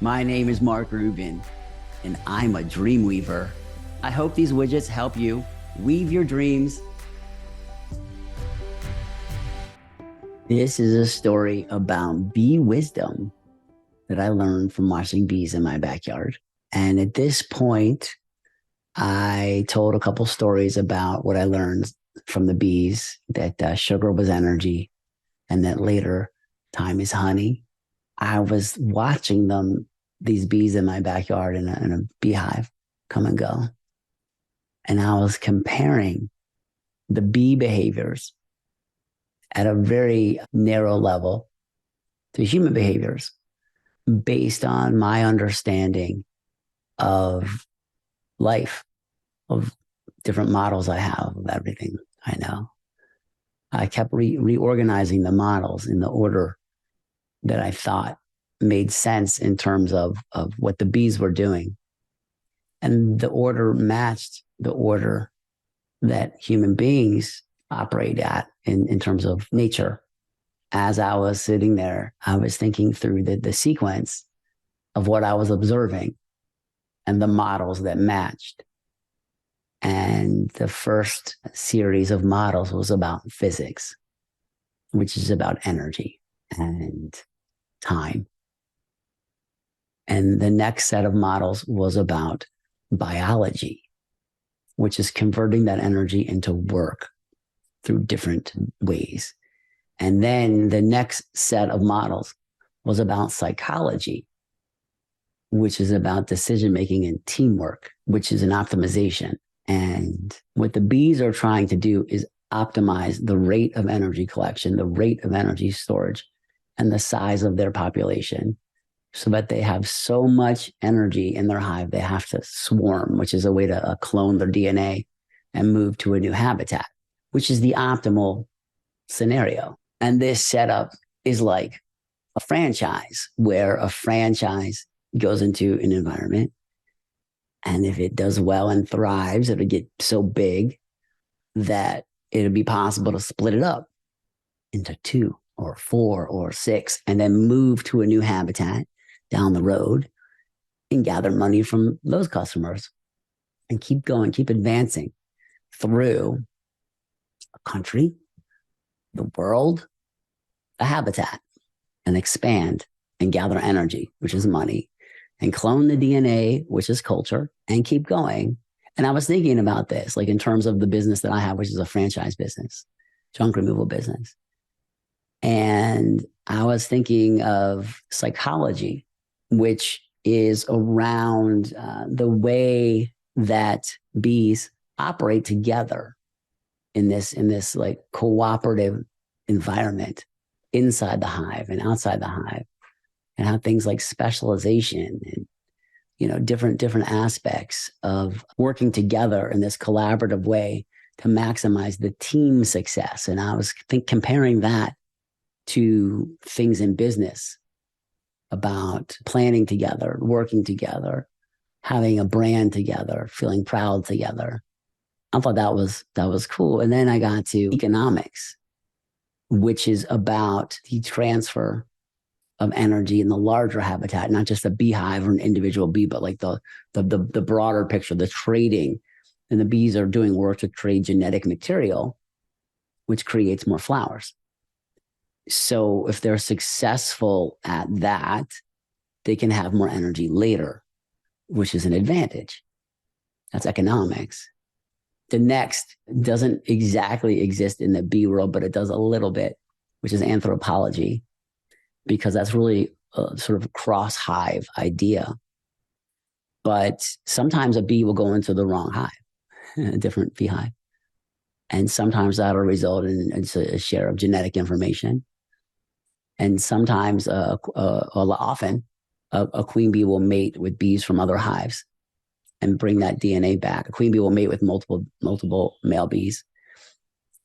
My name is Mark Rubin, and I'm a dream weaver. I hope these widgets help you weave your dreams. This is a story about bee wisdom that I learned from watching bees in my backyard. And at this point, I told a couple stories about what I learned from the bees, that sugar was energy, and that later time is honey. I was watching these bees in my backyard in a beehive come and go. And I was comparing the bee behaviors at a very narrow level to human behaviors based on my understanding of life, of different models I have of everything I know. I kept reorganizing the models in the order that I thought made sense in terms of what the bees were doing. And the order matched the order that human beings operate at in terms of nature. As I was sitting there, I was thinking through the sequence of what I was observing and the models that matched. And the first series of models was about physics, which is about energy and time. And the next set of models was about biology, which is converting that energy into work through different ways. And then the next set of models was about psychology, which is about decision-making and teamwork, which is an optimization. And what the bees are trying to do is optimize the rate of energy collection, the rate of energy storage, and the size of their population so that they have so much energy in their hive, they have to swarm, which is a way to clone their DNA and move to a new habitat, which is the optimal scenario. And this setup is like a franchise, where a franchise goes into an environment. And if it does well and thrives, it'll get so big that it'll be possible to split it up into 2 or 4 or 6, and then move to a new habitat down the road and gather money from those customers and keep going, keep advancing through a country, the world, a habitat, and expand and gather energy, which is money, and clone the DNA, which is culture, and keep going. And I was thinking about this, like in terms of the business that I have, which is a franchise business, junk removal business. And I was thinking of psychology, which is around the way that bees operate together in this like cooperative environment inside the hive and outside the hive, and how things like specialization and different aspects of working together in this collaborative way to maximize the team success. And I was comparing that to things in business about planning together, working together, having a brand together, feeling proud together. I thought that was cool. And then I got to economics, which is about the transfer of energy in the larger habitat, not just a beehive or an individual bee, but like the broader picture, the trading. And the bees are doing work to trade genetic material, which creates more flowers. So if they're successful at that, they can have more energy later, which is an advantage. That's economics. The next doesn't exactly exist in the bee world, but it does a little bit, which is anthropology, because that's really a sort of cross hive idea. But sometimes a bee will go into the wrong hive, a different beehive. And sometimes that'll result in a share of genetic information. And sometimes, often, a queen bee will mate with bees from other hives and bring that DNA back. A queen bee will mate with multiple male bees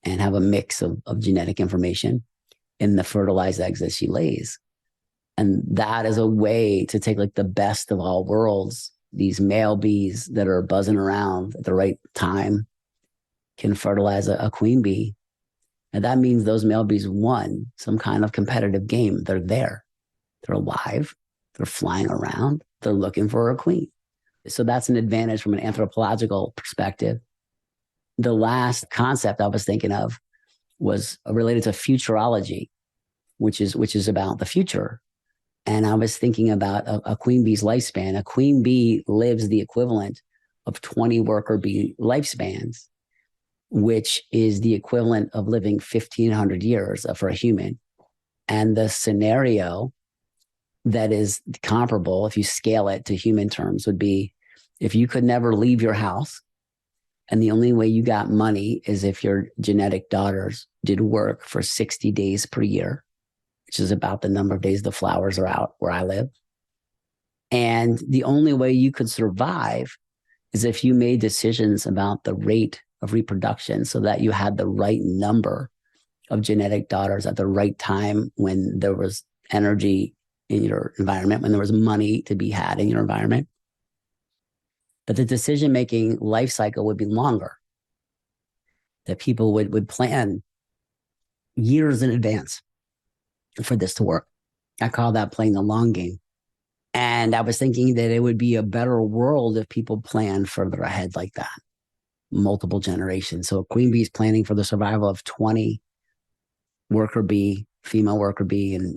and have a mix of genetic information in the fertilized eggs that she lays. And that is a way to take like the best of all worlds. These male bees that are buzzing around at the right time can fertilize a queen bee. And that means those male bees won some kind of competitive game. They're there. They're alive. They're flying around. They're looking for a queen. So that's an advantage from an anthropological perspective. The last concept I was thinking of was related to futurology, which is about the future. And I was thinking about a queen bee's lifespan. A queen bee lives the equivalent of 20 worker bee lifespans, which is the equivalent of living 1,500 years for a human. And the scenario that is comparable, if you scale it to human terms, would be if you could never leave your house, and the only way you got money is if your genetic daughters did work for 60 days per year, which is about the number of days the flowers are out where I live. And the only way you could survive is if you made decisions about the rate of reproduction so that you had the right number of genetic daughters at the right time when there was energy in your environment, when there was money to be had in your environment. But the decision-making life cycle would be longer, that people would plan years in advance for this to work. I call that playing the long game. And I was thinking that it would be a better world if people planned further ahead like that, multiple generations. So a queen bee is planning for the survival of 20 worker bee, female worker bee, and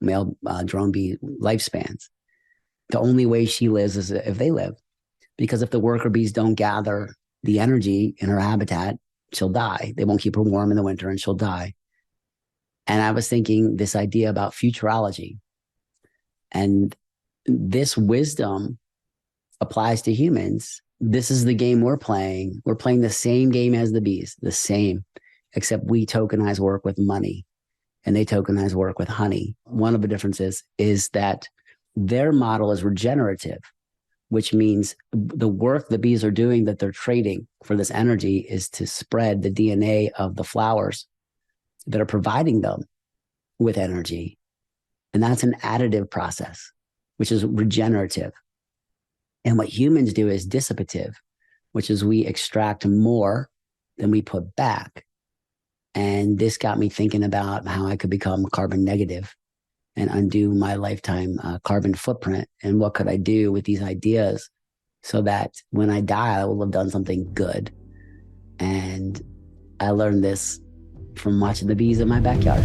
male drone bee lifespans. The only way she lives is if they live. Because if the worker bees don't gather the energy in her habitat, she'll die. They won't keep her warm in the winter and she'll die. And I was thinking this idea about futurology. And this wisdom applies to humans. This is the game we're playing. We're playing the same game as the bees, the same, except we tokenize work with money and they tokenize work with honey. One of the differences is that their model is regenerative, which means the work the bees are doing that they're trading for this energy is to spread the DNA of the flowers that are providing them with energy. And that's an additive process, which is regenerative. And what humans do is dissipative, which is we extract more than we put back. And this got me thinking about how I could become carbon negative and undo my lifetime carbon footprint. And what could I do with these ideas so that when I die, I will have done something good. And I learned this from watching the bees in my backyard.